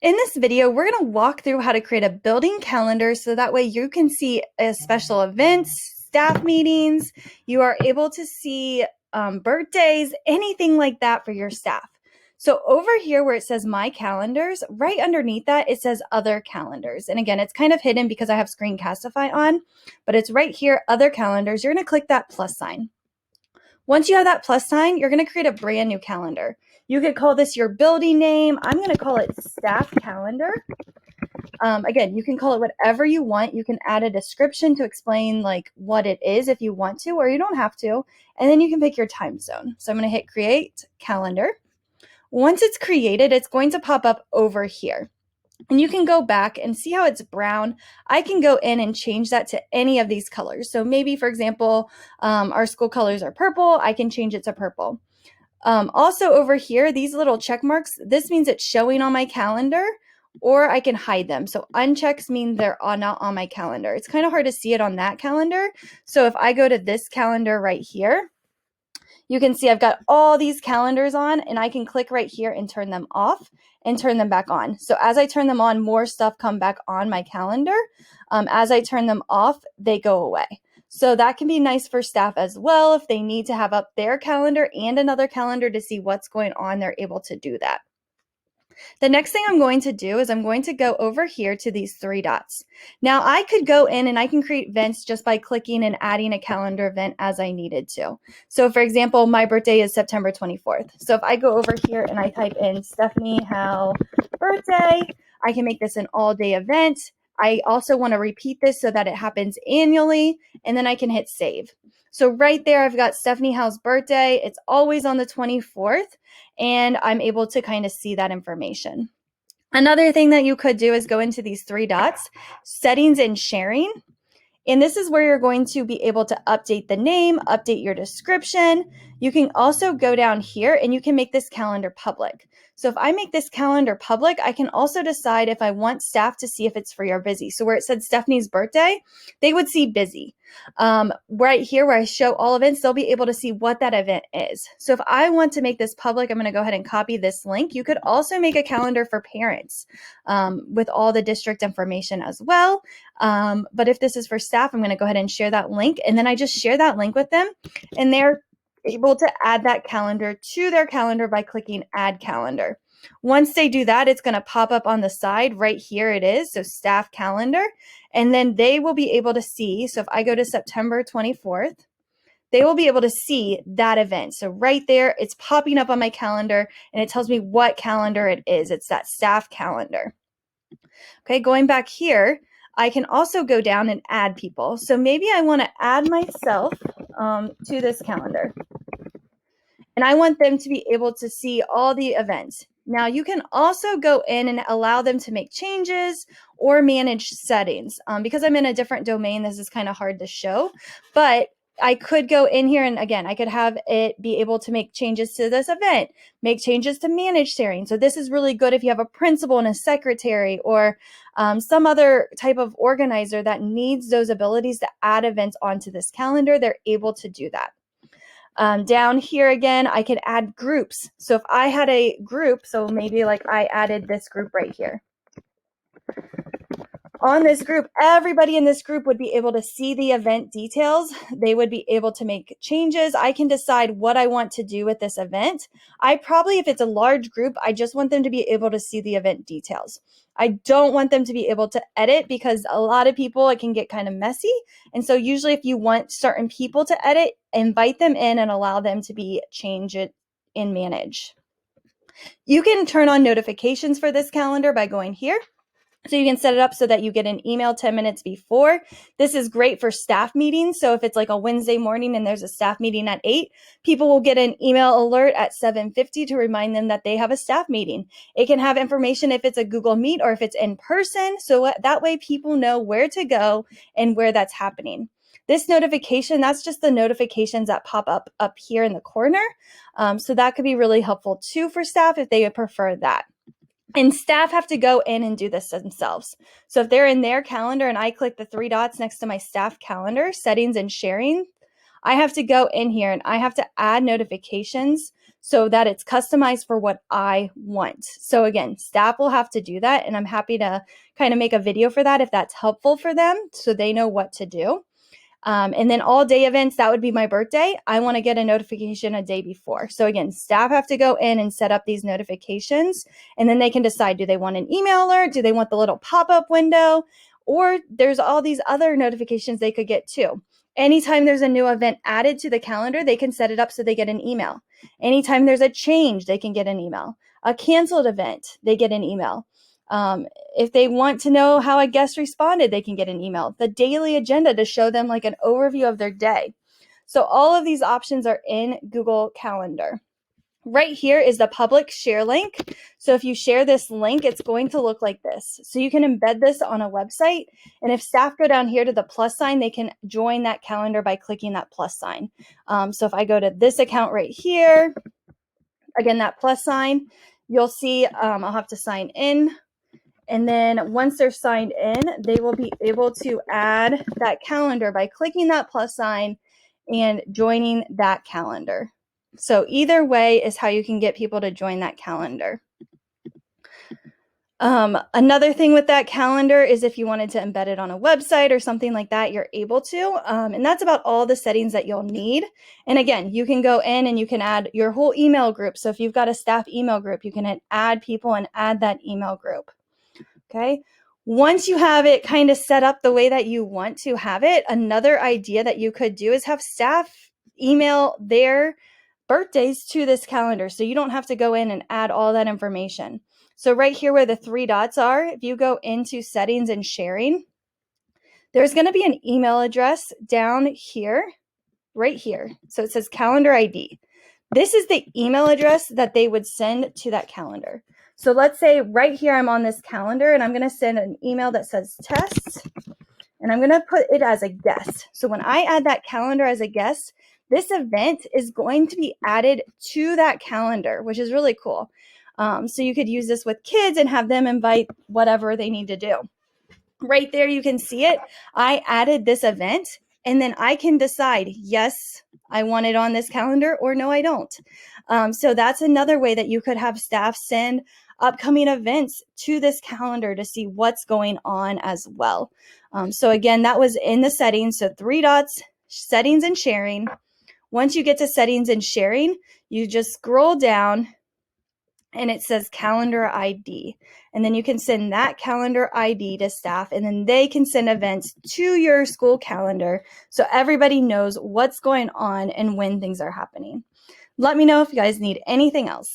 In this video, we're going to walk through how to create a building calendar so that way you can see special events, staff meetings, you are able to see birthdays, anything like that for your staff. So over here where it says My Calendars, right underneath that, it says Other Calendars. And again, it's kind of hidden because I have Screencastify on, but it's right here, Other Calendars. You're going to click that plus sign. Once you have that plus sign, you're going to create a brand new calendar. You could call this your building name. I'm going to call it Staff Calendar. Again, you can call it whatever you want. You can add a description to explain like what it is if you want to, or you don't have to. And then you can pick your time zone. So I'm going to hit Create Calendar. Once it's created, it's going to pop up over here. And you can go back and see how it's brown. I can go in and change that to any of these colors. So maybe, for example, our school colors are purple. I can change it to purple. Also over here, these little check marks, this means it's showing on my calendar, or I can hide them. So unchecks mean they're not on my calendar. It's kind of hard to see it on that calendar. So if I go to this calendar right here, you can see I've got all these calendars on, and I can click right here and turn them off and turn them back on. So as I turn them on, more stuff come back on my calendar. As I turn them off, they go away. So that can be nice for staff as well. If they need to have up their calendar and another calendar to see what's going on, they're able to do that. The next thing I'm going to do is I'm going to go over here to these three dots. Now I could go in and I can create events just by clicking and adding a calendar event as I needed to. So for example, my birthday is September 24th. So if I go over here and I type in Stephanie Howe birthday, I can make this an all-day event. I also want to repeat this so that it happens annually, and then I can hit save. So right there, I've got Stephanie Howe's birthday. It's always on the 24th, and I'm able to kind of see that information. Another thing that you could do is go into these three dots, settings and sharing. And this is where you're going to be able to update the name, update your description. You can also go down here and you can make this calendar public. So if I make this calendar public, I can also decide if I want staff to see if it's free or busy. So where it said Stephanie's birthday, they would see busy. Right here where I show all events, they'll be able to see what that event is. So if I want to make this public, I'm going to go ahead and copy this link. You could also make a calendar for parents with all the district information as well. But if this is for staff, I'm going to go ahead and share that link. And then I just share that link with them, and they're able to add that calendar to their calendar by clicking Add Calendar. Once they do that, it's going to pop up on the side. Right here it is, so Staff Calendar. And then they will be able to see, so if I go to September 24th, they will be able to see that event. So right there, it's popping up on my calendar, and it tells me what calendar it is. It's that Staff Calendar. Okay, going back here, I can also go down and add people. So maybe I want to add myself to this calendar. And I want them to be able to see all the events. Now you can also go in and allow them to make changes or manage settings. Because I'm in a different domain, this is kind of hard to show, but I could go in here and again, I could have it be able to make changes to this event, make changes to manage sharing. So this is really good if you have a principal and a secretary or some other type of organizer that needs those abilities to add events onto this calendar. They're able to do that. Down here again, I could add groups. So if I had a group, so maybe like I added this group right here. On this group, everybody in this group would be able to see the event details. They would be able to make changes. I can decide what I want to do with this event. I probably, if it's a large group, I just want them to be able to see the event details. I don't want them to be able to edit because a lot of people, it can get kind of messy. And so usually if you want certain people to edit, invite them in and allow them to change it and manage. You can turn on notifications for this calendar by going here. So you can set it up so that you get an email 10 minutes before. This is great for staff meetings. So if it's like a Wednesday morning and there's a staff meeting at 8, people will get an email alert at 7:50 to remind them that they have a staff meeting. It can have information if it's a Google Meet or if it's in person. So that way people know where to go and where that's happening. This notification, that's just the notifications that pop up here in the corner. So that could be really helpful too for staff if they would prefer that. And staff have to go in and do this themselves. So if they're in their calendar and I click the three dots next to my staff calendar, settings and sharing, I have to go in here and I have to add notifications so that it's customized for what I want. So again, staff will have to do that, and I'm happy to kind of make a video for that if that's helpful for them so they know what to do. And then all day events, that would be my birthday. I want to get a notification a day before. So again, staff have to go in and set up these notifications, and then they can decide, do they want an email alert? Do they want the little pop-up window? Or there's all these other notifications they could get too. Anytime there's a new event added to the calendar, they can set it up so they get an email. Anytime there's a change, they can get an email. A canceled event, they get an email. If they want to know how a guest responded, they can get an email. The daily agenda to show them like an overview of their day. So all of these options are in Google Calendar. Right here is the public share link. So if you share this link, it's going to look like this. So you can embed this on a website. And if staff go down here to the plus sign, they can join that calendar by clicking that plus sign. So if I go to this account right here, again, that plus sign, you'll see I'll have to sign in. And then once they're signed in, they will be able to add that calendar by clicking that plus sign and joining that calendar. So either way is how you can get people to join that calendar. Another thing with that calendar is if you wanted to embed it on a website or something like that, you're able to. And that's about all the settings that you'll need. And again, you can go in and you can add your whole email group. So if you've got a staff email group, you can add people and add that email group. Okay. Once you have it kind of set up the way that you want to have it, another idea that you could do is have staff email their birthdays to this calendar. So you don't have to go in and add all that information. So right here where the three dots are, if you go into settings and sharing, there's going to be an email address down here, right here. So it says calendar ID. This is the email address that they would send to that calendar. So let's say right here, I'm on this calendar and I'm going to send an email that says test, and I'm going to put it as a guest. So when I add that calendar as a guest, this event is going to be added to that calendar, which is really cool. So you could use this with kids and have them invite whatever they need to do. Right there, you can see it. I added this event, and then I can decide, yes, I want it on this calendar, or no, I don't. So that's another way that you could have staff send upcoming events to this calendar to see what's going on as well. So again, that was in the settings. So three dots, settings and sharing. Once you get to settings and sharing, you just scroll down and it says calendar ID. And then you can send that calendar ID to staff, and then they can send events to your school calendar so everybody knows what's going on and when things are happening. Let me know if you guys need anything else.